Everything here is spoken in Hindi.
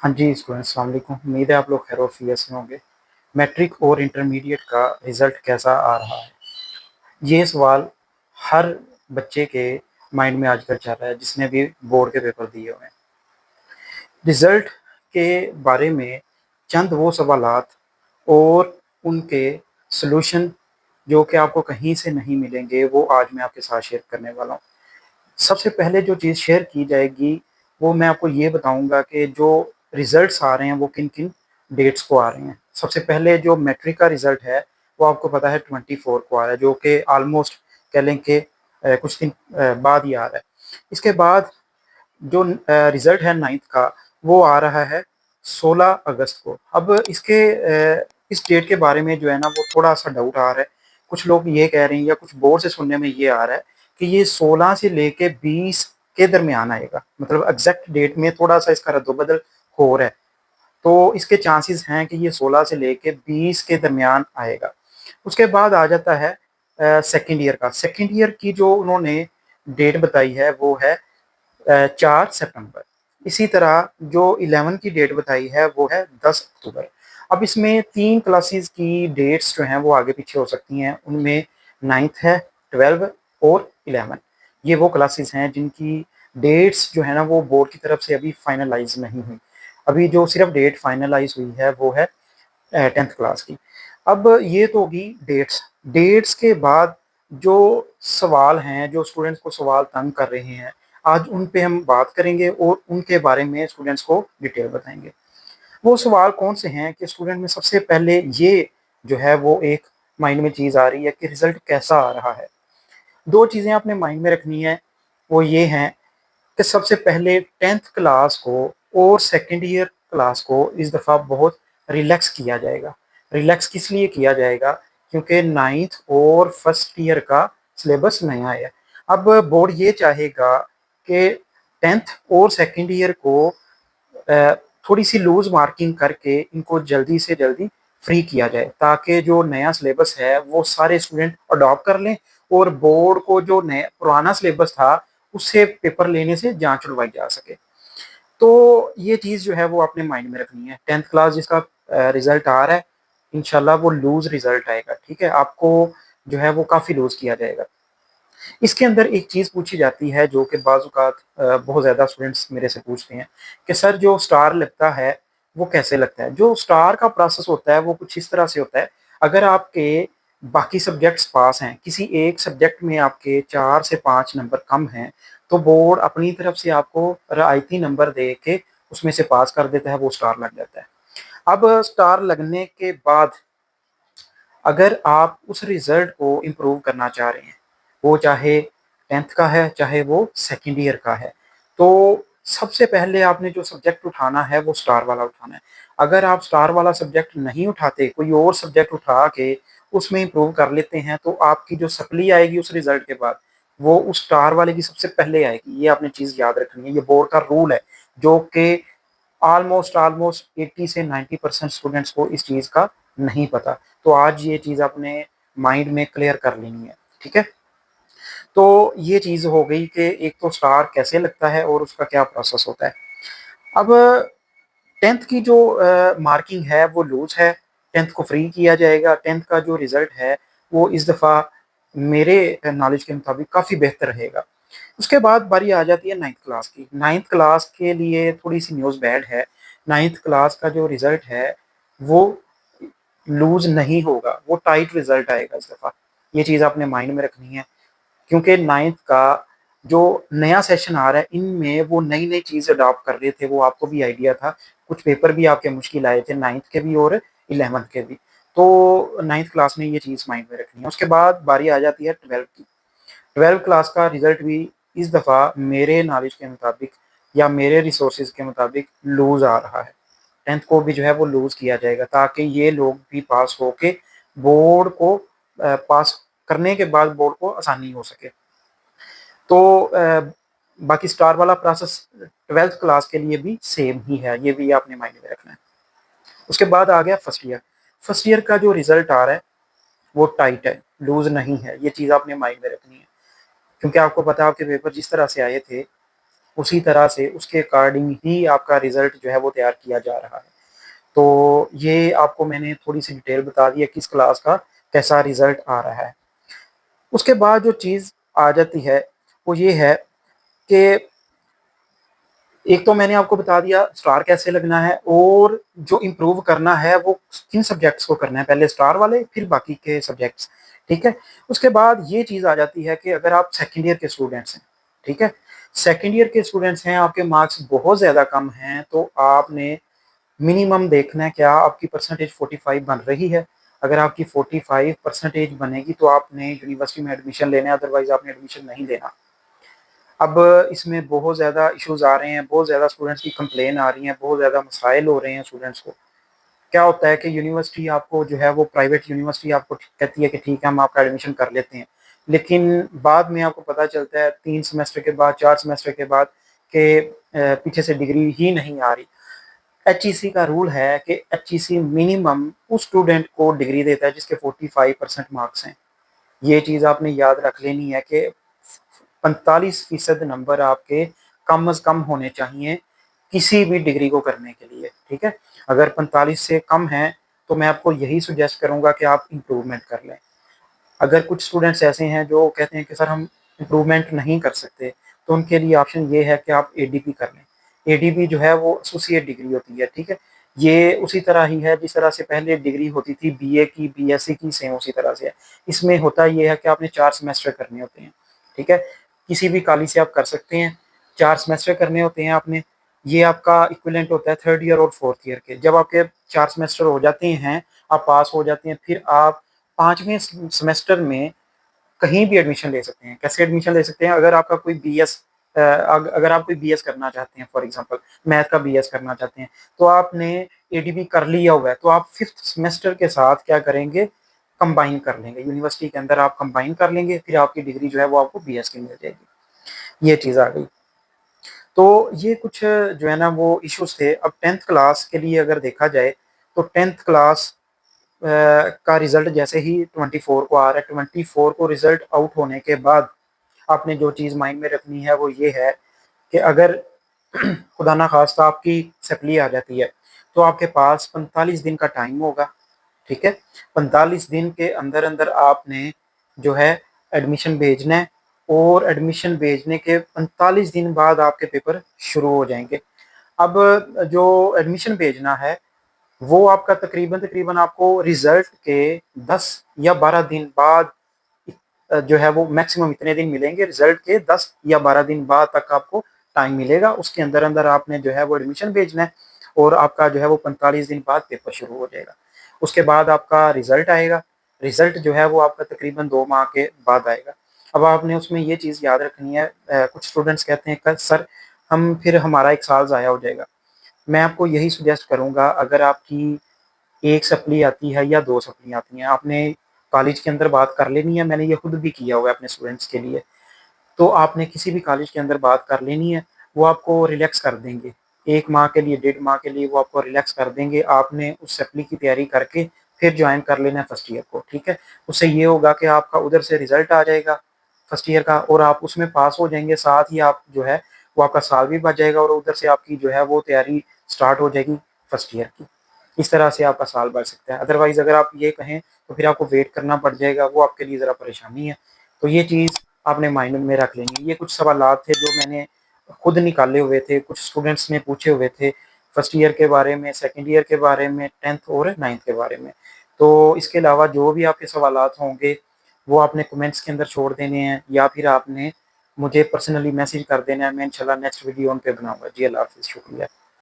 हाँ जी, स्टूडेंट्स अस्सलाम वालेकुम। उम्मीद है आप लोग खैर-ओ-आफियत से होंगे। मैट्रिक और इंटरमीडिएट का रिज़ल्ट कैसा आ रहा है? ये सवाल हर बच्चे के माइंड में आजकल चल रहा है जिसने भी बोर्ड के पेपर दिए हुए हैं। रिज़ल्ट के बारे में चंद वो सवालात और उनके सॉल्यूशन जो कि आपको कहीं से नहीं मिलेंगे, वो आज मैं आपके साथ शेयर करने वाला हूँ। सबसे पहले जो चीज़ शेयर की जाएगी, वो मैं आपको ये बताऊँगा कि जो रिज़ल्ट्स आ रहे हैं, वो किन-किन डेट्स को आ रहे हैं। सबसे पहले जो मैट्रिक का रिज़ल्ट है, वो आपको पता है 24 को आ रहा है, जो कि ऑलमोस्ट कह लें कि कुछ दिन बाद ही आ रहा है। इसके बाद जो रिज़ल्ट है 9th का, वो आ रहा है 16 अगस्त को। अब इसके इस डेट के बारे में जो है ना, वो थोड़ा-सा डाउट आ रहा है। कुछ लोग ये कह रहे हैं या कुछ बोर्ड से सुनने में ये आ रहा है कि ये 16 से लेके 20 के दरमियान आएगा। मतलब एग्ज़ैक्ट डेट में थोड़ा-सा इसका रद्द-बदल हो रहा है। तो इसके चांसेस हैं कि ये 16 से लेके 20 के दरमियान आएगा। उसके बाद आ जाता है सेकंड ईयर का। सेकंड ईयर की जो उन्होंने डेट बताई है, वो है 4 सितंबर। इसी तरह जो 11 की डेट बताई है, वो है 10 अक्टूबर। अब इसमें 3 क्लासेस की डेट्स जो हैं वो आगे पीछे हो सकती हैं। उनमें 9th है, 12 और 11। ये वो क्लासेस हैं जिनकी डेट्स जो है ना, वो बोर्ड की तरफ से अभी फाइनलाइज़ नहीं हुई। अभी जो सिर्फ डेट फाइनलाइज़ हुई है, वो है 10th क्लास की। अब ये तो होगी डेट्स। डेट्स के बाद जो सवाल हैं, जो स्टूडेंट्स को सवाल तंग कर रहे हैं, आज उन पे हम बात करेंगे और उनके बारे में स्टूडेंट्स को डिटेल बताएँगे। वो सवाल कौन से हैं कि स्टूडेंट में सबसे पहले ये जो है वो एक माइंड में चीज़ आ रही है कि रिज़ल्ट कैसा आ रहा है। 2 चीज़ें आपने माइंड में रखनी है, वो ये हैं कि सबसे पहले 10th क्लास को और सेकंड ईयर क्लास को इस दफ़ा बहुत रिलैक्स किया जाएगा। रिलैक्स किस लिए किया जाएगा? क्योंकि 9th और फर्स्ट ईयर का सिलेबस नया है। अब बोर्ड ये चाहेगा कि 10th और सेकंड ईयर को थोड़ी-सी लूज़ मार्किंग करके इनको जल्दी से जल्दी फ्री किया जाए, ताकि जो नया सिलेबस है वो सारे स्टूडेंट अडॉप्ट कर लें और बोर्ड को जो नया पुराना सिलेबस था, उससे पेपर लेने से जान छुड़वाई जा सके। तो ये चीज़ जो है वो आपने माइंड में रखनी है। 10th क्लास जिसका रिज़ल्ट आ रहा है, इंशाल्लाह वो लूज़ रिज़ल्ट आएगा, ठीक है? आपको जो है वो काफ़ी लूज़ किया जाएगा। इसके अंदर एक चीज़ पूछी जाती है जो कि बाज़ औक़ात बहुत ज़्यादा स्टूडेंट्स मेरे से पूछते हैं कि सर जो स्टार लगता है, वो कैसे लगता है? जो स्टार का प्रोसेस होता है वो कुछ इस तरह से होता है, अगर आपके बाकी सब्जेक्ट्स पास हैं, किसी एक सब्जेक्ट में आपके 4 से 5 नंबर कम हैं, तो बोर्ड अपनी तरफ से आपको रियायती नंबर दे के उसमें से पास कर देता है, वो स्टार लग जाता है। अब स्टार लगने के बाद अगर आप उस रिज़ल्ट को इम्प्रूव करना चाह रहे हैं, वो चाहे 10th का है, चाहे वो सेकंड ईयर का है, तो सबसे पहले आपने जो सब्जेक्ट उठाना है, वो स्टार वाला उठाना है। अगर आप स्टार वाला सब्जेक्ट नहीं उठाते, कोई और सब्जेक्ट उठा के उसमें इम्प्रूव कर लेते हैं, तो आपकी जो सप्ली आएगी उस रिज़ल्ट के बाद, वो उस स्टार वाले की सबसे पहले आएगी। ये आपने चीज़ याद रखनी है, ये बोर्ड का रूल है, जो कि ऑलमोस्ट 80 से 90% स्टूडेंट्स को इस चीज़ का नहीं पता। तो आज ये चीज़ अपने माइंड में क्लियर कर लेनी है, ठीक है? तो ये चीज़ हो गई कि एक तो स्टार कैसे लगता है और उसका क्या प्रोसेस होता है। अब 10th की जो मार्किंग है वो लूज़ है, 10th को फ्री किया जाएगा। 10th का जो रिज़ल्ट है वो इस दफ़ा मेरे नॉलेज के मुताबिक काफ़ी बेहतर रहेगा। उसके बाद बारी आ जाती है 9th क्लास की। 9th क्लास के लिए थोड़ी-सी न्यूज़ बैड है। 9th क्लास का जो रिज़ल्ट है वो लूज़ नहीं होगा, वो टाइट रिज़ल्ट आएगा इस दफ़ा। ये चीज़ आपने माइंड में रखनी है, क्योंकि 9th का जो नया सेशन आ रहा है, इनमें वो नई-नई चीज़ अडॉप्ट कर रहे थे, वो आपको भी आइडिया था। कुछ पेपर भी आपके मुश्किल आए थे 9th के भी और 11th के भी। तो 9th क्लास में ये चीज़ माइंड में रखनी है। उसके बाद बारी आ जाती है 12th की। 12th क्लास का रिज़ल्ट भी इस दफ़ा मेरे नॉलेज के मुताबिक या मेरे रिसोर्सेज़ के मुताबिक लूज़ आ रहा है। 10th को भी जो है वो लूज़ किया जाएगा, ताकि ये लोग भी पास होके बोर्ड को पास करने के बाद बोर्ड को आसानी हो सके। तो बाकी स्टार वाला प्रोसेस 12th क्लास के लिए भी सेम ही है, ये भी आपने माइंड में रखना है। उसके बाद आ गया फर्स्ट ईयर। फर्स्ट ईयर का जो रिज़ल्ट आ रहा है वो टाइट है, लूज़ नहीं है, ये चीज़ आपने माइंड में रखनी है। क्योंकि आपको पता है आपके पेपर जिस तरह से आए थे, उसी तरह से उसके अकॉर्डिंग ही आपका रिज़ल्ट जो है वो तैयार किया जा रहा है। तो ये आपको मैंने थोड़ी-सी डिटेल बता दी है किस क्लास का कैसा रिज़ल्ट आ रहा है। उसके बाद जो चीज़ आ जाती है, वो ये है कि एक तो मैंने आपको बता दिया स्टार कैसे लगना है और जो इम्प्रूव करना है वो किन सब्जेक्ट्स को करना है, पहले स्टार वाले फिर बाकी के सब्जेक्ट्स, ठीक है? उसके बाद ये चीज़ आ जाती है कि अगर आप सेकंड ईयर के स्टूडेंट्स हैं, ठीक है? सेकंड ईयर के स्टूडेंट्स हैं, आपके मार्क्स बहुत ज़्यादा कम हैं, तो आपने मिनिमम देखना है क्या आपकी परसेंटेज 45 बन रही है। अगर आपकी 45 परसेंटेज बनेगी तो आपने यूनिवर्सिटी में एडमिशन लेना है, अदरवाइज़ आपने एडमिशन नहीं लेना। अब इसमें बहुत ज़्यादा इश्यूज़ आ रहे हैं, बहुत ज़्यादा स्टूडेंट्स की कंप्लेन आ रही हैं, बहुत ज़्यादा मसाइल हो रहे हैं स्टूडेंट्स को। क्या होता है कि यूनिवर्सिटी आपको जो है वो प्राइवेट यूनिवर्सिटी आपको कहती है कि ठीक है हम आपका एडमिशन कर लेते हैं। लेकिन बाद में आपको पता चलता है 3 सेमेस्टर के बाद, 4 सेमेस्टर के बाद कि पीछे से डिग्री ही नहीं आ रही। एचईसी का रूल है कि एचईसी मिनिमम उस स्टूडेंट को डिग्री देता है जिसके 45% मार्क्स हैं। ये चीज़ आपने याद रख लेनी है कि 45% नंबर आपके कम अज़ कम होने चाहिए किसी भी डिग्री को करने के लिए, ठीक है? अगर 45 से कम हैं, तो मैं आपको यही सजेस्ट करूँगा कि आप इम्प्रूवमेंट कर लें। अगर कुछ स्टूडेंट्स ऐसे हैं जो कहते हैं कि सर हम इम्प्रूवमेंट नहीं कर सकते, तो उनके लिए ऑप्शन ये है कि आप एडीपी कर लें। एडीपी जो है वो एसोसिएट डिग्री होती है, ठीक है? ये उसी तरह ही है जिस तरह से पहले डिग्री होती थी बीए की, बीएससी की, सेम उसी तरह से है। इसमें होता ये है कि आपने 4 सेमेस्टर करने होते हैं, ठीक है? किसी भी कॉलेज से आप कर सकते हैं, 4 सेमेस्टर करने होते हैं आपने। ये आपका इक्विवेलेंट होता है 3rd ईयर और 4th ईयर के। जब आपके 4 सेमेस्टर हो जाते हैं, आप पास हो जाते हैं, फिर आप 5वें सेमेस्टर में कहीं भी एडमिशन ले सकते हैं। कैसे एडमिशन ले सकते हैं? अगर आपका कोई बीएस अगर आप कोई बीएस करना चाहते हैं, फॉर एग्जांपल मैथ का बीएस करना चाहते हैं, तो आपने एडीबी कर लिया हुआ है, तो आप 5th सेमेस्टर के साथ क्या करेंगे? कंबाइन कर लेंगे। यूनिवर्सिटी के अंदर आप कंबाइन कर लेंगे, फिर आपकी डिग्री जो है वो आपको बीएस की मिल जाएगी। ये चीज़ आ गई। तो ये कुछ जो है ना वो इश्यूज़ थे। अब 10th क्लास के लिए अगर देखा जाए, तो 10th क्लास का रिज़ल्ट जैसे ही 24 को आ रहा है, 24 को रिज़ल्ट आउट होने के बाद आपने जो चीज़ माइंड में रखनी है वो ये है कि अगर खुदा ना खास्ता आपकी सप्ली आ जाती है, तो आपके पास 45 दिन का टाइम होगा, ठीक है? 45 दिन के अंदर-अंदर आपने जो है एडमिशन भेजना है और एडमिशन भेजने के 45 दिन बाद आपके पेपर शुरू हो जाएँगे। अब जो एडमिशन भेजना है वो आपका तकरीबन आपको रिज़ल्ट के 10 या 12 दिन बाद जो है वो मैक्सिमम इतने दिन मिलेंगे, रिज़ल्ट के 10 या 12 दिन बाद तक आपको टाइम मिलेगा। उसके अंदर-अंदर आपने जो है वो एडमिशन भेजना है और आपका जो है वो 45 दिन बाद पेपर शुरू हो जाएगा। उसके बाद आपका रिज़ल्ट आएगा, रिज़ल्ट जो है वो आपका तकरीबन 2 माह के बाद आएगा। अब आपने उसमें ये चीज़ याद रखनी है, कुछ स्टूडेंट्स कहते हैं क सर हम फिर हमारा 1 साल ज़ाया हो जाएगा। मैं आपको यही सजेस्ट करूँगा, अगर आपकी 1 सप्ली आती है या 2 सप्ली आती हैं, आपने कॉलेज के अंदर बात कर लेनी है, मैंने ये खुद भी किया हुआ है अपने स्टूडेंट्स के लिए। तो आपने किसी भी कॉलेज के अंदर बात कर लेनी है, वो आपको रिलैक्स कर देंगे। 1 माह के लिए, 1.5 माह के लिए वो आपको रिलैक्स कर देंगे। आपने उस सप्ली की तैयारी करके फिर जॉइन कर लेना है फर्स्ट ईयर को, ठीक है? उससे ये होगा कि आपका उधर से रिज़ल्ट आ जाएगा फर्स्ट ईयर का और आप उसमें पास हो जाएँगे, साथ ही आप जो है वो आपका साल भी बच जाएगा और उधर से आपकी जो है वो तैयारी स्टार्ट हो जाएगी फर्स्ट ईयर की। इस तरह से आपका साल बच सकता है। अदरवाइज़ अगर आप ये कहें तो फिर आपको वेट करना पड़ जाएगा, वो आपके लिए ज़रा परेशानी है। तो ये चीज़ आपने माइंड में रख लेनी है। ये कुछ सवालात थे जो मैंने खुद निकाले हुए थे, कुछ स्टूडेंट्स ने पूछे हुए थे, फर्स्ट ईयर के बारे में, सेकंड ईयर के बारे में, 10th और 9th के बारे में। तो इसके अलावा जो भी आपके सवालात होंगे, वो आपने कमेंट्स के अंदर छोड़ देने हैं या फिर आपने मुझे पर्सनली मैसेज कर देना है। मैं इंशाल्लाह नेक्स्ट वीडियो उन पे बनाऊँगा। जी, अल्लाह हाफ़िज़, शुक्रिया।